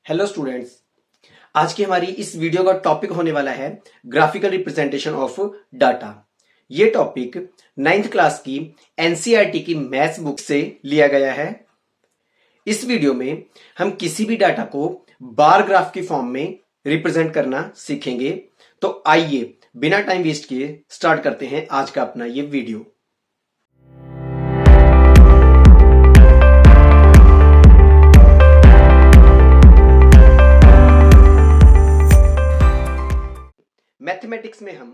Hello students. आज की हमारी इस वीडियो का टॉपिक होने वाला है ग्राफिकल रिप्रेजेंटेशन ऑफ डाटा। ये टॉपिक 9th क्लास की एनसीईआरटी की मैथ्स बुक से लिया गया है। इस वीडियो में हम किसी भी डाटा को बार ग्राफ की फॉर्म में रिप्रेजेंट करना सीखेंगे। तो आइए बिना टाइम वेस्ट किए स्टार्ट करते हैं आज का अपना ये वीडियो। मैथमेटिक्स में हम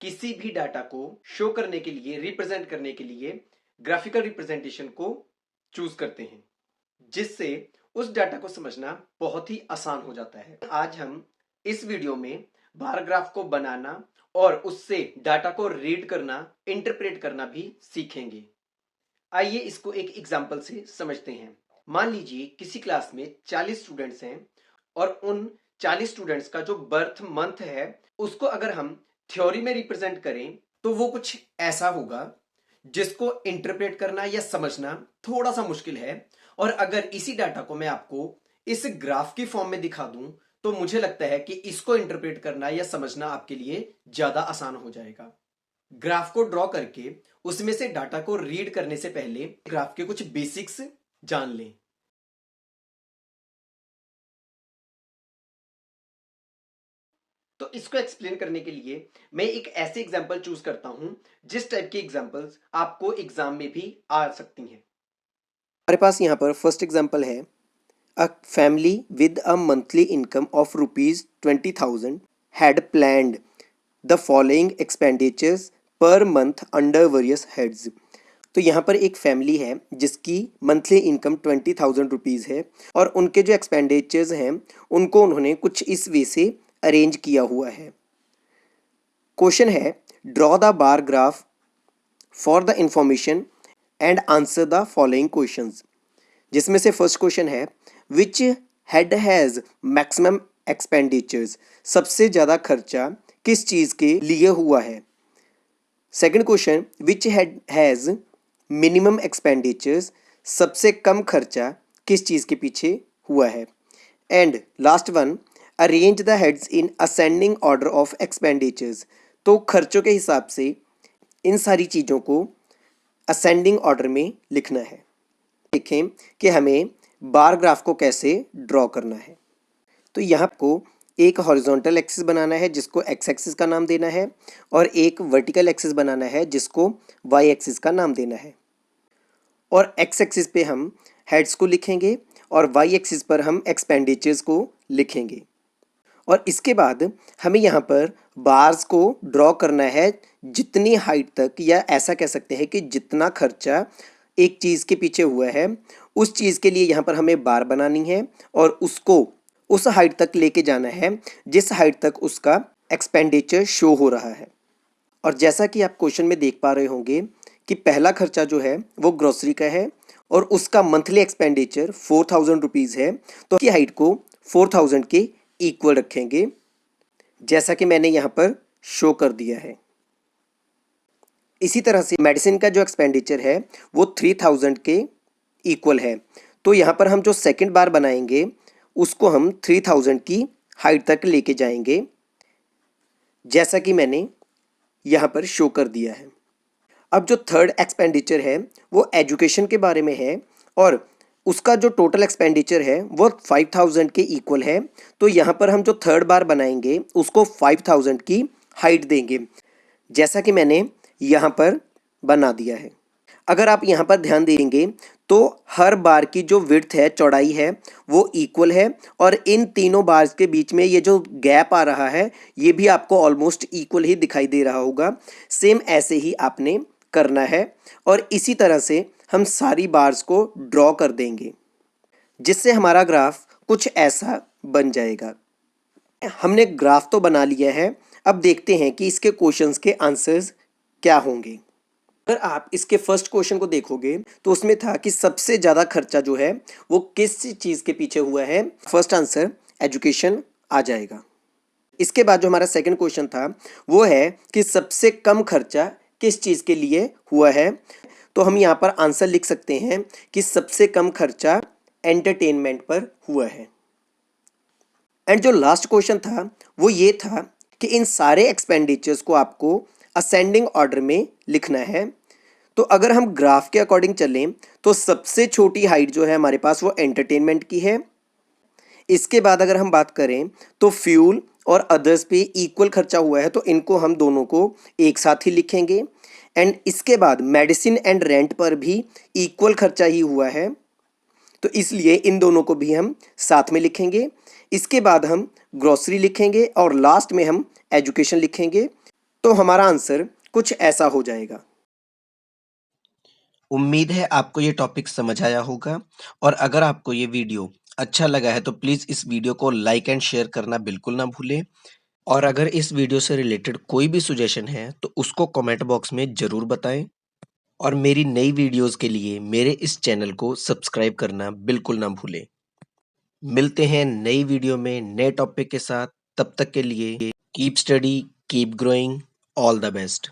किसी भी डाटा को शो करने के लिए, रिप्रेजेंट करने के लिए ग्राफिकल रिप्रेजेंटेशन को चूज करते हैं, जिससे उस डाटा को समझना बहुत ही आसान हो जाता है। आज हम इस वीडियो में बार ग्राफ को बनाना और उससे डाटा को रीड करना, इंटरप्रेट करना भी सीखेंगे। आइए इसको एक एग्जांपल से समझते हैं। मान लीजिए किसी क्लास में 40 स्टूडेंट्स हैं और उन 40 स्टूडेंट्स का जो बर्थ मंथ है उसको अगर हम थ्योरी में रिप्रेजेंट करें तो वो कुछ ऐसा होगा जिसको इंटरप्रेट करना या समझना थोड़ा सा मुश्किल है। और अगर इसी डाटा को मैं आपको इस ग्राफ की फॉर्म में दिखा दूं तो मुझे लगता है कि इसको इंटरप्रेट करना या समझना आपके लिए ज्यादा आसान हो जाएगा। ग्राफ को ड्रॉ करके उसमें से डाटा को रीड करने से पहले ग्राफ के कुछ बेसिक्स जान लें। तो इसको एक्सप्लेन करने के लिए मैं एक ऐसे एग्जांपल चूज करता हूं जिस टाइप की एग्जांपल्स आपको एग्जाम में भी आ सकती हैं। हमारे पास यहाँ पर फर्स्ट एग्जांपल है, a family with a monthly income of ₹20,000 had planned the following expenditures per month under various heads. तो यहाँ पर एक फैमिली है जिसकी मंथली इनकम 20,000 रुपीज़ है और उनके जो एक्सपेंडिचर्स हैं उनको उन्होंने कुछ इस वे से अरेंज किया हुआ है। क्वेश्चन है, draw the bar graph for the information and answer the following questions. जिसमें से फर्स्ट क्वेश्चन है, विच हेड हैज़ मैक्सिमम एक्सपेंडिचर्स। सबसे ज़्यादा खर्चा किस चीज़ के लिए हुआ है। Second question, which head has minimum expenditures. सबसे कम खर्चा किस चीज़ के पीछे हुआ है। And last one, arrange the heads in ascending order of expenditures. तो खर्चों के हिसाब से इन सारी चीज़ों को असेंडिंग ऑर्डर में लिखना है। देखें कि हमें बार ग्राफ को कैसे ड्रॉ करना है। तो यहाँ को एक हॉरिजॉन्टल एक्सिस बनाना है जिसको एक्स एक्सिस का नाम देना है और एक वर्टिकल एक्सिस बनाना है जिसको वाई एक्सिस का नाम देना है। और एक्स एक्सिस पे हम हेड्स को लिखेंगे और वाई एक्सिस पर हम एक्सपेंडिचर्स को लिखेंगे। और इसके बाद हमें यहाँ पर बार्स को ड्रॉ करना है जितनी हाइट तक, या ऐसा कह सकते हैं कि जितना खर्चा एक चीज़ के पीछे हुआ है उस चीज़ के लिए यहाँ पर हमें बार बनानी है और उसको उस हाइट तक लेके जाना है जिस हाइट तक उसका एक्सपेंडिचर शो हो रहा है। और जैसा कि आप क्वेश्चन में देख पा रहे होंगे कि पहला खर्चा जो है वो ग्रोसरी का है और उसका मंथली एक्सपेंडिचर 4,000 रुपीज़ है। तो उसकी हाइट को 4,000 के इक्वल रखेंगे जैसा कि मैंने यहाँ पर शो कर दिया है। इसी तरह से मेडिसिन का जो एक्सपेंडिचर है वो 3,000 के इक्वल है। तो यहाँ पर हम जो सेकंड बार बनाएंगे उसको हम 3,000 की हाइट तक लेके जाएंगे जैसा कि मैंने यहाँ पर शो कर दिया है। अब जो थर्ड एक्सपेंडिचर है वो एजुकेशन के बारे में है और उसका जो टोटल एक्सपेंडिचर है वो 5,000 के इक्वल है। तो यहाँ पर हम जो थर्ड बार बनाएंगे उसको 5,000 की हाइट देंगे जैसा कि मैंने यहाँ पर बना दिया है। अगर आप यहाँ पर ध्यान देंगे तो हर बार की जो विड्थ है, चौड़ाई है, वो इक्वल है और इन तीनों बार्स के बीच में ये जो गैप आ रहा है ये भी आपको ऑलमोस्ट इक्वल ही दिखाई दे रहा होगा। सेम ऐसे ही आपने करना है और इसी तरह से हम सारी बार्स को ड्रॉ कर देंगे जिससे हमारा ग्राफ कुछ ऐसा बन जाएगा। हमने ग्राफ तो बना लिया है, अब देखते हैं कि इसके क्वेश्चंस के आंसर्स क्या होंगे। अगर आप इसके फर्स्ट क्वेश्चन को देखोगे तो उसमें था कि सबसे ज़्यादा खर्चा जो है वो किस चीज़ के पीछे हुआ है। फर्स्ट आंसर एजुकेशन आ जाएगा। इसके बाद जो हमारा सेकंड क्वेश्चन था वो है कि सबसे कम खर्चा किस चीज़ के लिए हुआ है। तो हम यहाँ पर आंसर लिख सकते हैं कि सबसे कम खर्चा एंटरटेनमेंट पर हुआ है। एंड जो लास्ट क्वेश्चन था वो ये था कि इन सारे एक्सपेंडिचर्स को आपको असेंडिंग ऑर्डर में लिखना है। तो अगर हम ग्राफ के अकॉर्डिंग चलें तो सबसे छोटी हाइट जो है हमारे पास वो एंटरटेनमेंट की है। इसके बाद अगर हम बात करें तो फ्यूल और अदर्स पे इक्वल खर्चा हुआ है, तो इनको हम दोनों को एक साथ ही लिखेंगे। एंड इसके बाद मेडिसिन एंड रेंट पर भी इक्वल खर्चा ही हुआ है, तो इसलिए इन दोनों को भी हम साथ में लिखेंगे। इसके बाद हम ग्रोसरी लिखेंगे और लास्ट में हम एजुकेशन लिखेंगे। तो हमारा आंसर कुछ ऐसा हो जाएगा। उम्मीद है आपको ये टॉपिक समझ आया होगा, और अगर आपको ये वीडियो अच्छा लगा है तो प्लीज़ इस वीडियो को लाइक एंड शेयर करना बिल्कुल ना भूलें। और अगर इस वीडियो से रिलेटेड कोई भी सजेशन है तो उसको कमेंट बॉक्स में ज़रूर बताएं, और मेरी नई वीडियोस के लिए मेरे इस चैनल को सब्सक्राइब करना बिल्कुल ना भूलें। मिलते हैं नई वीडियो में नए टॉपिक के साथ। तब तक के लिए keep study, keep growing, all the best.